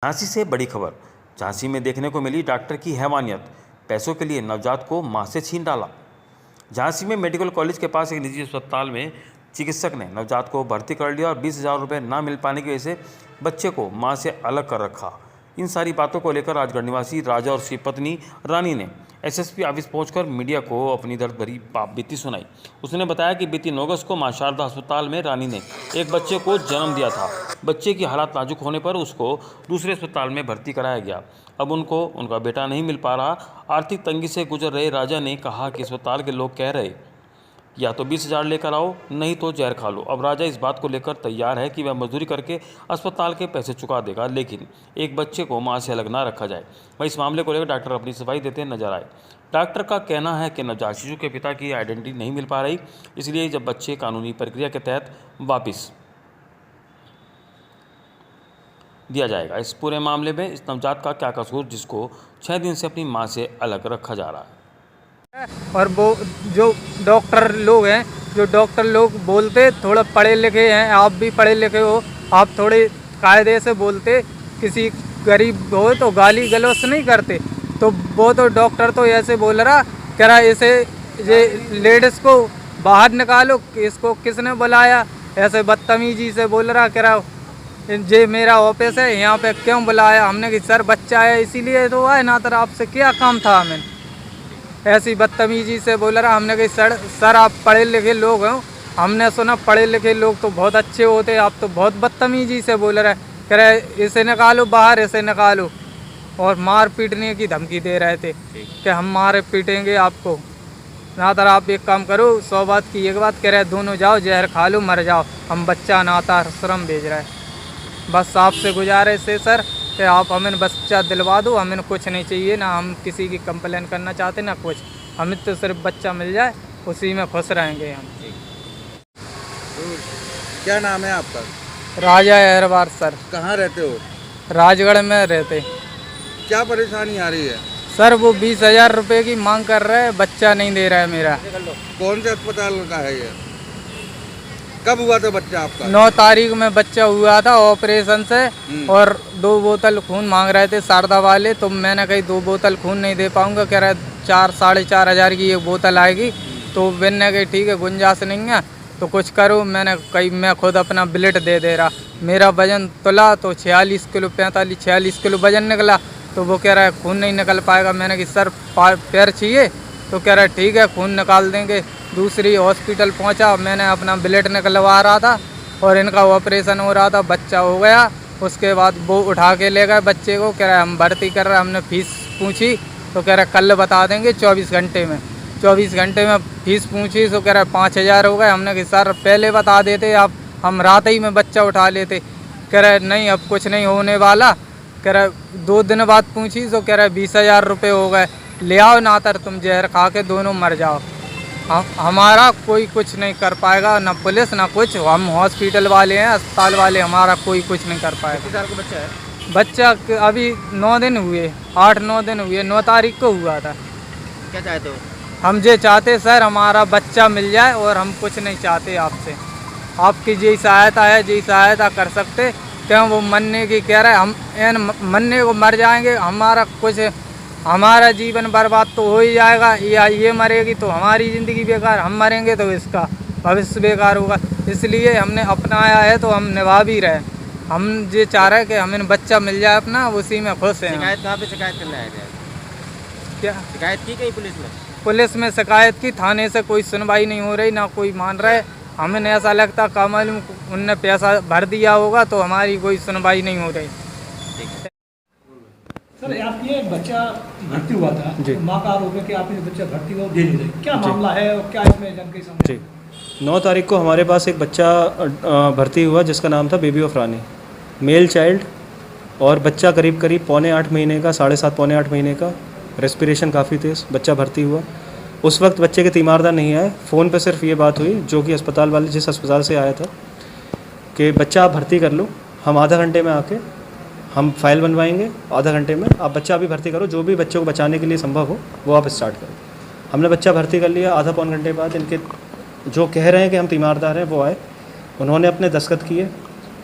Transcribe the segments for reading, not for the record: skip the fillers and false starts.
झांसी से बड़ी खबर। झांसी में देखने को मिली डॉक्टर की हैवानियत। पैसों के लिए नवजात को मां से छीन डाला। झांसी में मेडिकल कॉलेज के पास एक निजी अस्पताल में चिकित्सक ने नवजात को भर्ती कर लिया और 20,000 रुपये ना मिल पाने की वजह से बच्चे को मां से अलग कर रखा। इन सारी बातों को लेकर राजगढ़ निवासी राजा और उसकी पत्नी रानी ने एसएसपी ऑफिस पहुंचकर मीडिया को अपनी दर्द भरी बीती सुनाई। उसने बताया कि बीती 9 अगस्त को मां शारदा अस्पताल में रानी ने एक बच्चे को जन्म दिया था। बच्चे की हालत नाजुक होने पर उसको दूसरे अस्पताल में भर्ती कराया गया। अब उनको उनका बेटा नहीं मिल पा रहा। आर्थिक तंगी से गुजर रहे राजा ने कहा कि अस्पताल के लोग कह रहे या तो 20,000 लेकर आओ, नहीं तो जहर खा लो। अब राजा इस बात को लेकर तैयार है कि वह मजदूरी करके अस्पताल के पैसे चुका देगा, लेकिन एक बच्चे को मां से अलग ना रखा जाए। वहीं इस मामले को लेकर डॉक्टर अपनी सफाई देते नजर आए। डॉक्टर का कहना है कि नवजात शिशु के पिता की आइडेंटिटी नहीं मिल पा रही, इसलिए जब बच्चे कानूनी प्रक्रिया के तहत वापस दिया जाएगा। इस पूरे मामले में इस नवजात का क्या कसूर जिसको 6 दिन से अपनी मां से अलग रखा जा रहा है। और वो जो डॉक्टर लोग बोलते थोड़ा पढ़े लिखे हैं, आप भी पढ़े लिखे हो, आप थोड़े कायदे से बोलते, किसी गरीब हो तो गाली गलौज नहीं करते। तो वो तो डॉक्टर तो ऐसे बोल रहा कह रहा इसे ये लेडीज़ को बाहर निकालो, इसको किसने बुलाया, ऐसे बदतमीजी से बोल रहा कह रहा ये मेरा ऑफिस है, यहाँ पे क्यों बुलाया। हमने कि सर बच्चा है इसीलिए तो आए ना, तो आपसे क्या काम था हमें। ऐसी बदतमीजी से बोल रहा। हमने कहा सर आप पढ़े लिखे लोग हो, हमने सुना पढ़े लिखे लोग तो बहुत अच्छे होते, आप तो बहुत बदतमीजी से बोल रहे। कह रहे इसे निकालो बाहर, इसे निकालो, और मार पीटने की धमकी दे रहे थे कि हम मारे पीटेंगे आपको। ना तर आप एक काम करो, 100 बात की एक बात, कह रहे दोनों जाओ जहर खा लो मर जाओ, हम बच्चा अनाथ आश्रम भेज रहे हैं। बस आपसे गुजारिश है सर कि आप हमें बच्चा दिलवा दो, हमें कुछ नहीं चाहिए, ना हम किसी की कंप्लेन करना चाहते ना कुछ, हमें तो सिर्फ बच्चा मिल जाए, उसी में खुश रहेंगे हम। तो क्या नाम है आपका? राजा अहरवार सर। कहाँ रहते हो? राजगढ़ में रहते। क्या परेशानी आ रही है? सर वो 20,000 रुपये की मांग कर रहे हैं, बच्चा नहीं दे रहा है मेरा। कौन से अस्पताल का है ये? कब हुआ था बच्चा आपका? 9 तारीख में बच्चा हुआ था ऑपरेशन से, और 2 बोतल खून मांग रहे थे शारदा वाले। तो मैंने कही 2 बोतल खून नहीं दे पाऊंगा, कह रहे 4-4,500 की एक बोतल आएगी। तो मैंने कही ठीक है गुंजाइश नहीं है तो कुछ करो। मैंने कही मैं खुद अपना ब्लड दे रहा, मेरा वजन तुला तो 46 किलो 45-46 किलो वजन निकला। तो वो कह रहा है खून नहीं निकल पाएगा। मैंने कहा सर पैर चाहिए, तो कह रहा है ठीक है खून निकाल देंगे। दूसरी हॉस्पिटल पहुंचा, मैंने अपना ब्लड निकलवा रहा था और इनका ऑपरेशन हो रहा था, बच्चा हो गया। उसके बाद वो उठा के ले गए बच्चे को, कह रहा है हम भर्ती कर रहे हैं। हमने फीस पूछी तो कह रहा है कल बता देंगे 24 घंटे में। 24 घंटे में फीस पूछी तो कह रहा है 5,000 हो गए। हमने कहा सर पहले बता देते आप, हम रात ही में बच्चा उठा लेते। कह रहा है नहीं अब कुछ नहीं होने वाला। कह रहा है 2 दिन बाद पूछी तो कह रहा है 20,000 रुपये हो गए, ले आओ ना तर तुम जहर खा के दोनों मर जाओ। हमारा कोई कुछ नहीं कर पाएगा, ना पुलिस ना कुछ, हम हॉस्पिटल वाले हैं, अस्पताल वाले, हमारा कोई कुछ नहीं कर पाएगा। कितने साल का बच्चा है? बच्चा अभी 9 दिन हुए, 8-9 दिन हुए, 9 तारीख को हुआ था। क्या चाहते हो? हम ये चाहते सर हमारा बच्चा मिल जाए, और हम कुछ नहीं चाहते आपसे। आपकी जी सहायता है, जी सहायता कर सकते क्यों। वो मरने की कह रहे हम मरने को मर जाएंगे, हमारा कुछ, हमारा जीवन बर्बाद तो हो ही जाएगा, या ये मरेगी तो हमारी ज़िंदगी बेकार, हम मरेंगे तो इसका भविष्य बेकार होगा। इसलिए हमने अपनाया है तो हम निभा भी रहे। हम ये चाह रहे हैं कि हमें बच्चा मिल जाए अपना, उसी में खुश हैं। शिकायत कहाँ पे शिकायत करने आए थे? क्या शिकायत की कहीं पुलिस में? पुलिस में शिकायत की, थाने से कोई सुनवाई नहीं हो रही, ना कोई मान रहे। हमें ऐसा लगता का मालूम उनने पैसा भर दिया होगा तो हमारी कोई सुनवाई नहीं हो रही। सर आपके एक बच्चा भर्ती हुआ था, तो माँ का आरोप है कि आपने बच्चा भर्ती हुआ दे नहीं रहे, क्या मामला है और क्या इसमें जानकारी सामने? जी 9 तारीख को हमारे पास एक बच्चा भर्ती हुआ जिसका नाम था baby of Rani, male child, और बच्चा करीब 7.5 महीने का, 7.5 पौने 8 महीने का, रेस्पिरेशन काफ़ी तेज़, बच्चा भर्ती हुआ। उस वक्त बच्चे के तीमारदार नहीं आए, फ़ोन पे सिर्फ ये बात हुई जो कि अस्पताल वाले जिस अस्पताल से आया था कि बच्चा आप भर्ती कर लो, हम आधा घंटे में आके हम फाइल बनवाएंगे, आधा घंटे में आप बच्चा अभी भर्ती करो, जो भी बच्चे को बचाने के लिए संभव हो वो आप स्टार्ट करो। हमने बच्चा भर्ती कर लिया। आधा पौन घंटे बाद इनके जो कह रहे हैं कि हम तीमारदार हैं वो आए, उन्होंने अपने दस्तखत किए,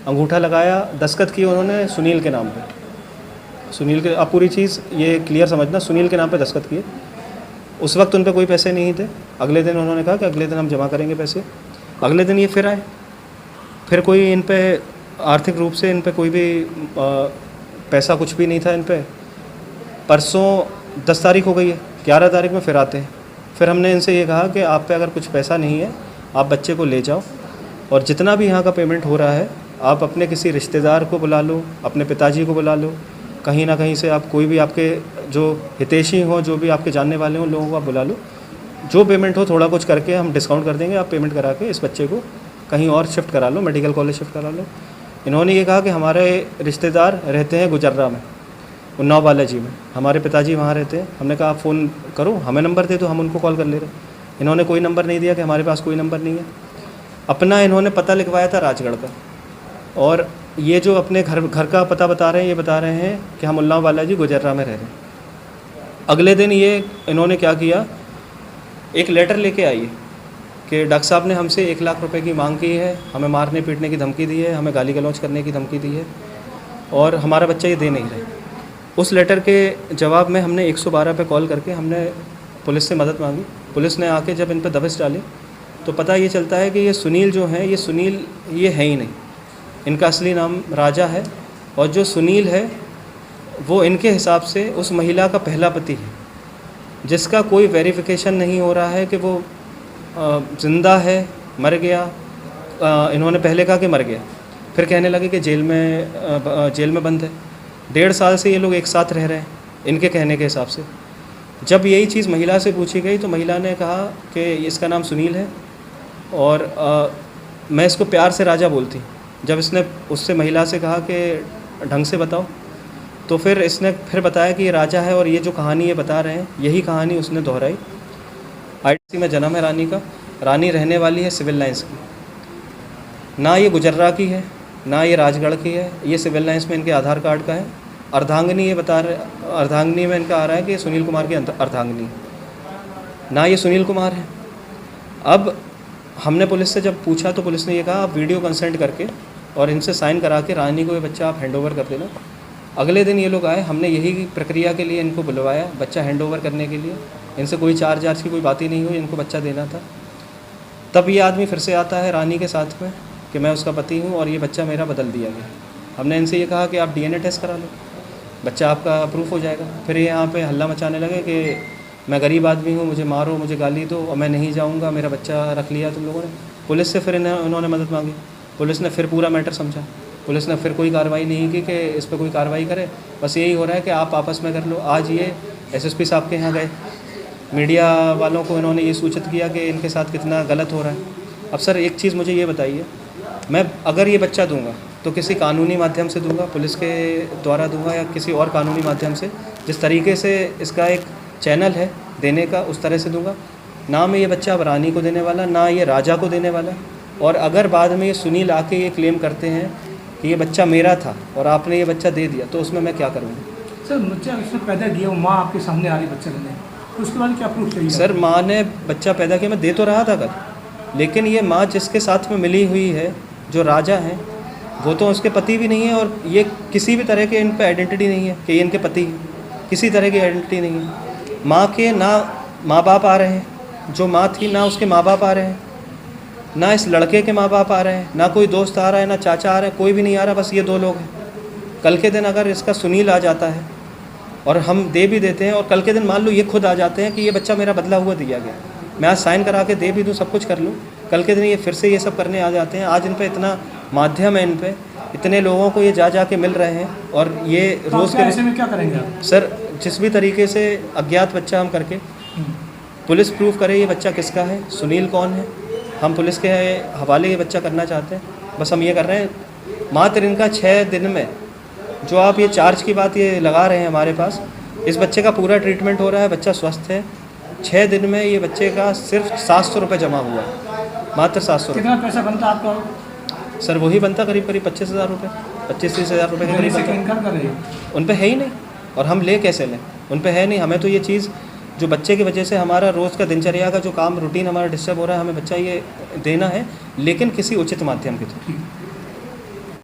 अंगूठा लगाया, दस्तखत किए उन्होंने सुनील के नाम पे, सुनील के, आप पूरी चीज़ ये क्लियर समझना, सुनील के नाम पे दस्तखत किए। उस वक्त उन पे कोई पैसे नहीं थे। अगले दिन उन्होंने कहा कि अगले दिन हम जमा करेंगे पैसे। अगले दिन ये फिर आए, फिर कोई इन पे आर्थिक रूप से इन पे कोई भी पैसा कुछ भी नहीं था इन पे। परसों 10 तारीख हो गई है, 11 तारीख में फिर आते हैं। फिर हमने इनसे ये कहा कि आप पे अगर कुछ पैसा नहीं है आप बच्चे को ले जाओ, और जितना भी यहाँ का पेमेंट हो रहा है आप अपने किसी रिश्तेदार को बुला लो, अपने पिताजी को बुला लो, कहीं ना कहीं से आप कोई भी आपके जो हितैषी हो, जो भी आपके जानने वाले हों, लोगों को आप बुला लो। जो पेमेंट हो थोड़ा कुछ करके हम डिस्काउंट कर देंगे, आप पेमेंट करा के इस बच्चे को कहीं और शिफ्ट करा लो, मेडिकल कॉलेज शिफ्ट करा लो। इन्होंने ये कहा कि हमारे रिश्तेदार रहते हैं गुजर्रा में, उन्नाव बालाजी में, हमारे पिताजी वहाँ रहते हैं। हमने कहा आप फ़ोन करो, हमें नंबर दे तो हम उनको कॉल कर ले रहे। इन्होंने कोई नंबर नहीं दिया कि हमारे पास कोई नंबर नहीं है। अपना इन्होंने पता लिखवाया था राजगढ़ का, और ये जो अपने घर का पता बता रहे हैं, ये बता रहे हैं कि हम उन्नाव बालाजी गुजर्रा में रह रहे हैं। अगले दिन ये इन्होंने क्या किया, एक लेटर लेके आई कि डॉक्टर साहब ने हमसे 1 लाख रुपए की मांग की है, हमें मारने पीटने की धमकी दी है, हमें गाली गलौज करने की धमकी दी है, और हमारा बच्चा ये दे नहीं रहे। उस लेटर के जवाब में हमने 112 पे कॉल करके हमने पुलिस से मदद मांगी। पुलिस ने आके जब इन पर दबिश डाली तो पता ये चलता है कि ये सुनील जो हैं, ये सुनील ये है ही नहीं, इनका असली नाम राजा है, और जो सुनील है वो इनके हिसाब से उस महिला का पहला पति है, जिसका कोई वेरिफिकेशन नहीं हो रहा है कि वो ज़िंदा है, मर गया। इन्होंने पहले कहा कि मर गया, फिर कहने लगे कि जेल में बंद है। 1.5 साल से ये लोग एक साथ रह रहे हैं इनके कहने के हिसाब से। जब यही चीज़ महिला से पूछी गई तो महिला ने कहा कि इसका नाम सुनील है, और मैं इसको प्यार से राजा बोलती। जब इसने उससे महिला से कहा कि ढंग से बताओ, तो फिर इसने फिर बताया कि ये राजा है, और ये जो कहानी ये बता रहे हैं यही कहानी उसने दोहराई। ITC में जन्म है रानी का, रानी रहने वाली है सिविल लाइंस की, ना ये गुजर्रा की है ना ये राजगढ़ की है, ये सिविल लाइंस में इनके आधार कार्ड का है। अर्धांगिनी ये बता रहे, अर्धांगिनी में इनका आ रहा है कि सुनील कुमार की अर्धांगिनी, ना ये सुनील कुमार है। अब हमने पुलिस से जब पूछा तो पुलिस ने ये कहा आप वीडियो कंसेंट करके और इनसे साइन करा के रानी को ये बच्चा आप हैंड ओवर कर देना। अगले दिन ये लोग आए, हमने यही प्रक्रिया के लिए इनको बुलवाया, बच्चा हैंड ओवर करने के लिए। इनसे कोई चार्ज की कोई बात ही नहीं हुई, इनको बच्चा देना था। तब ये आदमी फिर से आता है रानी के साथ में कि मैं उसका पति हूँ और ये बच्चा मेरा बदल दिया गया। हमने इनसे ये कहा कि आप DNA टेस्ट करा लो, बच्चा आपका अप्रूव हो जाएगा। फिर ये यहाँ पे हल्ला मचाने लगे कि मैं गरीब आदमी हूँ, मुझे मारो, मुझे गाली दो, और मैं नहीं जाऊँगा, मेरा बच्चा रख लिया तुम लोगों ने। पुलिस से फिर उन्होंने मदद मांगी, पुलिस ने फिर पूरा मैटर समझा, पुलिस ने फिर कोई कार्रवाई नहीं की कि इस पर कोई कार्रवाई करे। बस यही हो रहा है कि आप आपस में कर लो। आज ये SSP साहब के यहाँ गए, मीडिया वालों को इन्होंने ये सूचित किया कि इनके साथ कितना गलत हो रहा है। अब सर एक चीज़ मुझे ये बताइए, मैं अगर ये बच्चा दूंगा तो किसी कानूनी माध्यम से दूंगा, पुलिस के द्वारा दूंगा, या किसी और कानूनी माध्यम से, जिस तरीके से इसका एक चैनल है देने का उस तरह से दूंगा। ना मैं ये बच्चा अब रानी को देने वाला, ना ये राजा को देने वाला। और अगर बाद में ये सुनील आके ये क्लेम करते हैं कि ये बच्चा मेरा था और आपने ये बच्चा दे दिया, तो उसमें मैं क्या करूँगा? सर बच्चा इसने पैदा किया, माँ आपके सामने आ रही बच्चा लेने, तो उसके बाद क्या प्रूफ चाहिए? सर माँ ने बच्चा पैदा किया, मैं दे तो रहा था कल, लेकिन ये माँ जिसके साथ में मिली हुई है, जो राजा हैं, वो तो उसके पति भी नहीं है, और ये किसी भी तरह के इन पे आइडेंटिटी नहीं है कि ये इनके पति हैं, किसी तरह की आइडेंटिटी नहीं है। माँ के ना माँ बाप आ रहे हैं, जो माँ थी ना उसके माँ बाप आ रहे हैं, ना इस लड़के के माँ बाप आ रहे हैं, ना कोई दोस्त आ रहा है, ना चाचा आ रहा है, कोई भी नहीं आ रहा, बस ये 2 लोग हैं। कल के दिन अगर इसका सुनील आ जाता है और हम दे भी देते हैं, और कल के दिन मान लो ये खुद आ जाते हैं कि ये बच्चा मेरा बदला हुआ दिया गया, मैं आज साइन करा के दे भी दूँ, सब कुछ कर लूँ, कल के दिन ये फिर से ये सब करने आ जाते हैं। आज इन पे इतना माध्यम है, इन पे इतने लोगों को ये जा के मिल रहे हैं, और ये रोज़ के ऐसे में क्या करेंगे आप? सर जिस भी तरीके से अज्ञात बच्चा हम करके पुलिस प्रूफ करे ये बच्चा किसका है, सुनील कौन है, हम पुलिस के हवाले ये बच्चा करना चाहते हैं। बस हम ये कर रहे हैं। मात्र इनका 6 दिन में जो आप ये चार्ज की बात ये लगा रहे हैं हमारे पास, इस बच्चे का पूरा ट्रीटमेंट हो रहा है, बच्चा स्वस्थ है। 6 दिन में ये बच्चे का सिर्फ 700 रुपये जमा हुआ है, मात्र 700 रुपये। कितना पैसा बनता आपका? सर वही बनता करीब 25,000 रुपये, 25-30 हज़ार रुपये के करीब बनता। इनकार कर रहे हैं, उन पे है ही नहीं, और हम ले कैसे लें? उन पे है नहीं। हमें तो ये चीज़ जो बच्चे की वजह से हमारा रोज़ का दिनचर्या का जो काम रूटीन हमारा डिस्टर्ब हो रहा है, हमें बच्चा ये देना है, लेकिन किसी उचित माध्यम के थ्रू।